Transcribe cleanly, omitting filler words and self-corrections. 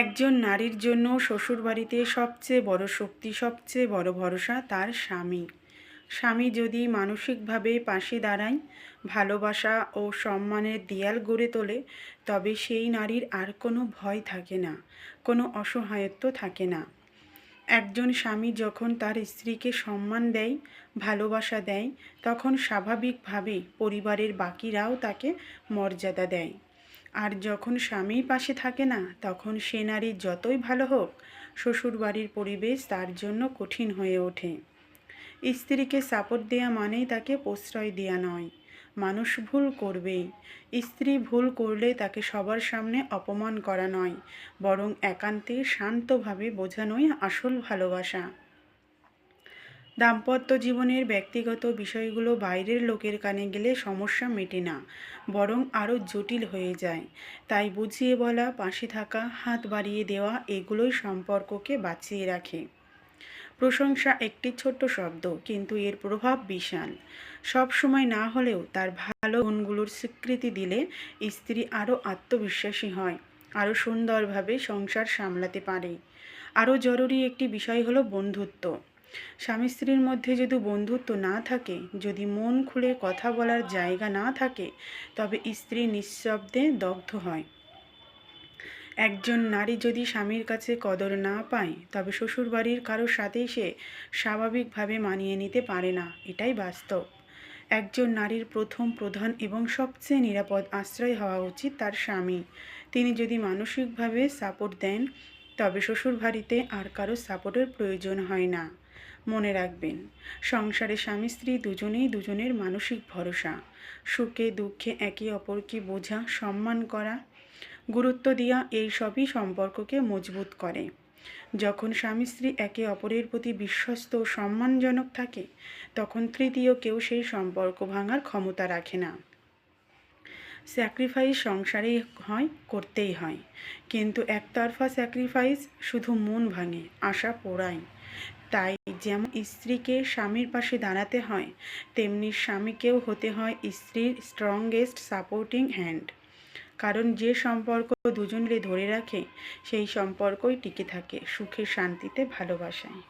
একজন নারীর জন্য শ্বশুরবাড়িতে সবচেয়ে বড় শক্তি, সবচেয়ে বড় ভরসা তার স্বামী। স্বামী যদি মানসিকভাবে পাশে দাঁড়ায়, ভালোবাসা ও সম্মানের দেয়াল গড়ে তোলে, তবে সেই নারীর আর কোনো ভয় থাকে না, কোনো অসহায়ত্ব থাকে না। একজন স্বামী যখন তার স্ত্রীকে সম্মান দেয়, ভালোবাসা দেয়, তখন স্বাভাবিকভাবেই পরিবারের বাকিরাও তাকে মর্যাদা দেয়। আর যখন স্বামীই পাশে থাকে না, তখন সে নারী যতই ভালো হোক, শ্বশুরবাড়ির পরিবেশ তার জন্য কঠিন হয়ে ওঠে। স্ত্রীকে সাপোর্ট দেয়া মানেই তাকে প্রশ্রয় দেয়া নয়। মানুষ ভুল করবেই। স্ত্রী ভুল করলে তাকে সবার সামনে অপমান করা নয়, বরং একান্তে শান্তভাবে বোঝানোই আসল ভালোবাসা। দাম্পত্য জীবনের ব্যক্তিগত বিষয়গুলো বাইরের লোকের কানে গেলে সমস্যা মেটে না, বরং আরও জটিল হয়ে যায়। তাই বুঝিয়ে বলা, পাশে থাকা, হাত বাড়িয়ে দেওয়া এগুলোই সম্পর্ককে বাঁচিয়ে রাখে। প্রশংসা একটি ছোট্ট শব্দ, কিন্তু এর প্রভাব বিশাল। সব সময় না হলেও তার ভালো গুণগুলোর স্বীকৃতি দিলে স্ত্রী আরও আত্মবিশ্বাসী হয়, আরও সুন্দরভাবে সংসার সামলাতে পারে। আরও জরুরি একটি বিষয় হলো বন্ধুত্ব। স্বামী স্ত্রীর মধ্যে যদি বন্ধুত্ব না থাকে, যদি মন খুলে কথা বলার জায়গা না থাকে, তবে স্ত্রী নিঃশব্দে দগ্ধ হয়। একজন নারী যদি স্বামীর কাছে কদর না পায়, তবে শ্বশুরবাড়ির কারোর সাথেই সে স্বাভাবিকভাবে মানিয়ে নিতে পারে না, এটাই বাস্তব। একজন নারীর প্রথম, প্রধান এবং সবচেয়ে নিরাপদ আশ্রয় হওয়া উচিত তার স্বামী। তিনি যদি মানসিকভাবে সাপোর্ট দেন, তবে শ্বশুরবাড়িতে আর কারো সাপোর্টের প্রয়োজন হয় না। মনে রাখবেন, সংসারে স্বামী স্ত্রী দুজনেই দুজনের মানসিক ভরসা। সুখে দুঃখে একে অপরকে বোঝা, সম্মান করা, গুরুত্ব দেওয়া, এই সবই সম্পর্ককে মজবুত করে। যখন স্বামী স্ত্রী একে অপরের প্রতি বিশ্বস্ত ও সম্মানজনক থাকে, তখন তৃতীয় কেউ সেই সম্পর্ক ভাঙার ক্ষমতা রাখে না। স্যাক্রিফাইস সংসারে হয়, করতেই হয়, কিন্তু একতরফা স্যাক্রিফাইস শুধু মন ভাঙে, আশা পোড়ায়। তাই যেমন স্ত্রীকে স্বামীর পাশে দাঁড়াতে হয়, তেমনি স্বামীকেও হতে হয় স্ত্রীর স্ট্রংগেস্ট সাপোর্টিং হ্যান্ড। কারণ যে সম্পর্ক দুজনকে ধরে রাখে, সেই সম্পর্কই টিকে থাকে সুখে, শান্তিতে, ভালোবাসায়।